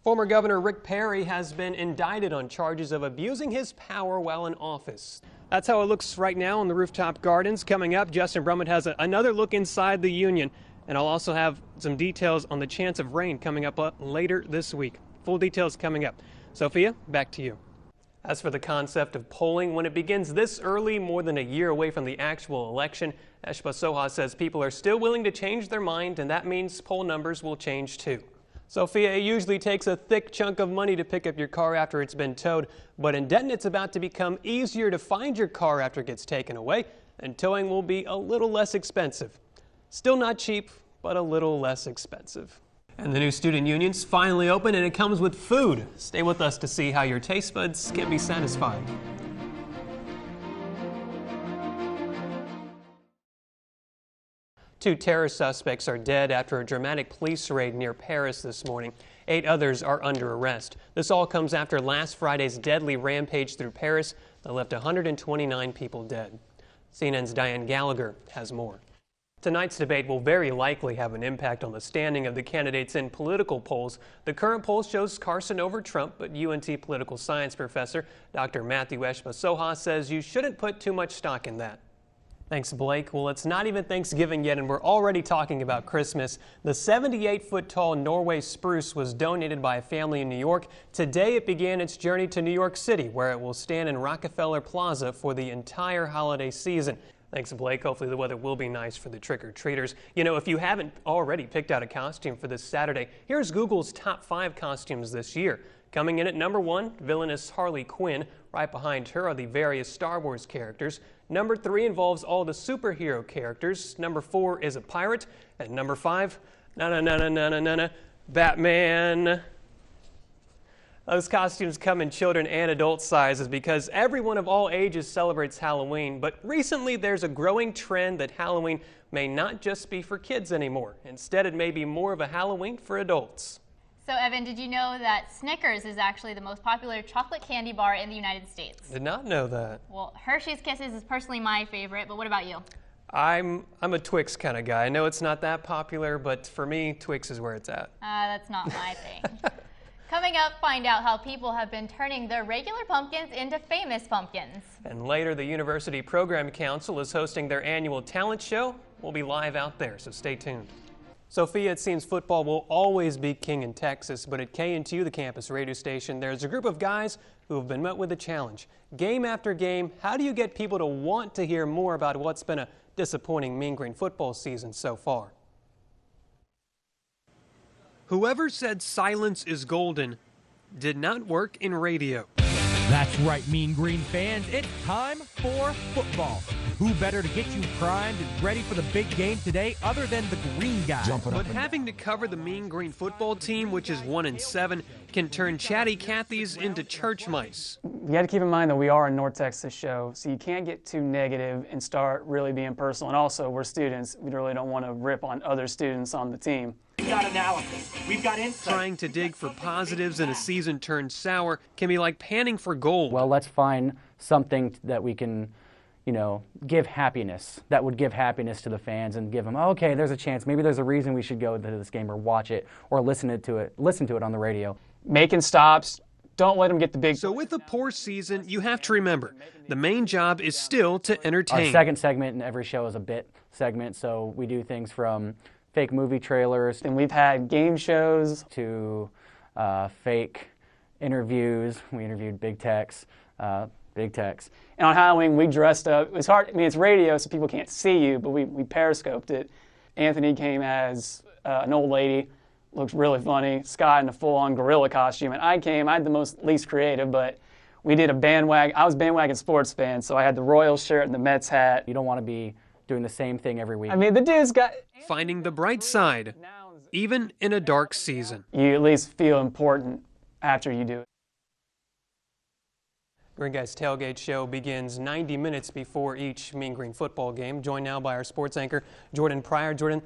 Former Governor Rick Perry has been indicted on charges of abusing his power while in office. That's how it looks right now on the rooftop gardens. Coming up, Justin Brummett has another look inside the Union, and I'll also have some details on the chance of rain coming up later this week. Full details coming up. Sophia, back to you. As for the concept of polling, when it begins this early, more than a year away from the actual election, Eshba Soha says people are still willing to change their mind, and that means poll numbers will change too. Sophia, it usually takes a thick chunk of money to pick up your car after it's been towed, but in Denton it's about to become easier to find your car after it gets taken away, and towing will be a little less expensive. Still not cheap, but a little less expensive. And the new student union's finally open, and it comes with food. Stay with us to see how your taste buds can be satisfied. Two terror suspects are dead after a dramatic police raid near Paris this morning. 8 others are under arrest. This all comes after last Friday's deadly rampage through Paris that left 129 people dead. CNN's Diane Gallagher has more. Tonight's debate will very likely have an impact on the standing of the candidates in political polls. The current poll shows Carson over Trump, but UNT political science professor Dr. Matthew Eshba Soha says you shouldn't put too much stock in that. Thanks, Blake. Well, it's not even Thanksgiving yet, and we're already talking about Christmas. The 78-foot-tall Norway spruce was donated by a family in New York. Today, it began its journey to New York City, where it will stand in Rockefeller Plaza for the entire holiday season. Thanks, Blake. Hopefully the weather will be nice for the trick-or-treaters. You know, if you haven't already picked out a costume for this Saturday, here's Google's top 5 costumes this year. Coming in at number 1, villainous Harley Quinn. Right behind her are the various Star Wars characters. Number 3 involves all the superhero characters. Number 4 is a pirate. And number 5, Batman. Those costumes come in children and adult sizes because everyone of all ages celebrates Halloween. But recently there's a growing trend that Halloween may not just be for kids anymore. Instead, it may be more of a Halloween for adults. So, Evan, did you know that Snickers is actually the most popular chocolate candy bar in the United States? Did not know that. Well, Hershey's Kisses is personally my favorite, but what about you? I'm a Twix kind of guy. I know it's not that popular, but for me, Twix is where it's at. That's not my thing. Coming up, find out how people have been turning their regular pumpkins into famous pumpkins. And later, the University Program Council is hosting their annual talent show. We'll be live out there, so stay tuned. Sophia, it seems football will always be king in Texas, but at KNTU, the campus radio station, there's a group of guys who have been met with a challenge. Game after game, how do you get people to want to hear more about what's been a disappointing Mean Green football season so far? Whoever said silence is golden did not work in radio. That's right, Mean Green fans. It's time for football. Who better to get you primed and ready for the big game today other than the Green Guy? But having to cover the Mean Green football team, which is 1-7, can turn chatty Cathys into church mice. You got to keep in mind that we are a North Texas show, so you can't get too negative and start really being personal. And also, we're students. We really don't want to rip on other students on the team. We've got analysis. We've got insight. Trying to dig for positives in a season turned sour can be like panning for gold. Well, let's find something that we can, give happiness. That would give happiness to the fans and give them, okay, there's a chance. Maybe there's a reason we should go to this game or watch it or listen to it on the radio. Making stops. Don't let them get the big... So with a poor season, you have to remember, the main job is still to entertain. Our second segment in every show is a bit segment, so we do things from fake movie trailers. And we've had game shows. To fake interviews. We interviewed Big Tex. And on Halloween, we dressed up. It was hard. I mean, it's radio, so people can't see you, but we periscoped it. Anthony came as an old lady. Looked really funny. Scott in a full-on gorilla costume. And I had the least creative, but we did a bandwagon. I was bandwagon sports fan, so I had the Royals shirt and the Mets hat. You don't want to be doing the same thing every week. I mean, the dude's got... Finding the bright side, even in a dark season. You at least feel important after you do it. Green Guy's Tailgate Show begins 90 minutes before each Mean Green football game. Joined now by our sports anchor, Jordan Pryor. Jordan,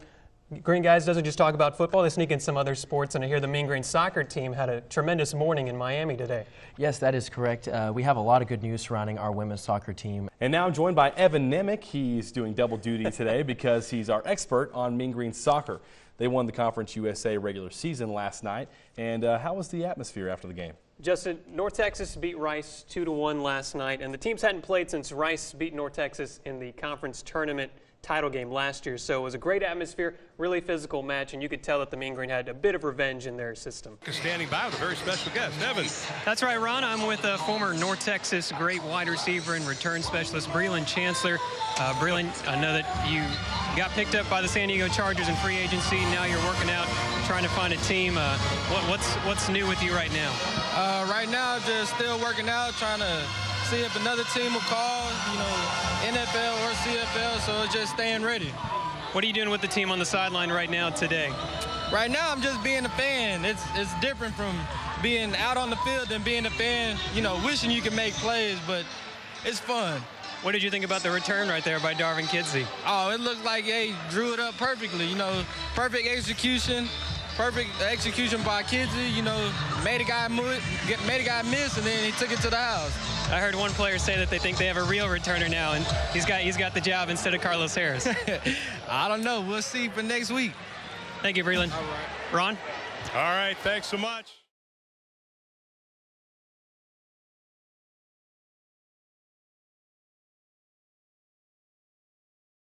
Green Guys doesn't just talk about football, they sneak in some other sports, and I hear the Mean Green soccer team had a tremendous morning in Miami today. Yes, that is correct. We have a lot of good news surrounding our women's soccer team. And now I'm joined by Evan Nemec. He's doing double duty today because he's our expert on Mean Green soccer. They won the Conference USA regular season last night. And how was the atmosphere after the game? Justin, North Texas beat Rice 2-1 last night, and the teams hadn't played since Rice beat North Texas in the conference tournament title game last year. So it was a great atmosphere, really physical match, and you could tell that the Mean Green had a bit of revenge in their system. Standing by with a very special guest, Evan. That's right, Ron. I'm with former North Texas great wide receiver and return specialist Breland Chancellor. Breland, I know that you got picked up by the San Diego Chargers in free agency. Now you're working out, trying to find a team. What's new with you right now? Right now, just still working out, trying to see if another team will call, NFL or CFL, so it's just staying ready. What are you doing with the team on the sideline right now today? Right now, I'm just being a fan. It's different from being out on the field than being a fan, wishing you could make plays, but it's fun. What did you think about the return right there by Darvin Kidsey? Oh, it looked like he drew it up perfectly, perfect execution. Perfect execution by Kidsey, made a guy miss, and then he took it to the house. I heard one player say that they think they have a real returner now, and he's got the job instead of Carlos Harris. I don't know. We'll see for next week. Thank you, Breland. All right. Ron? All right, thanks so much.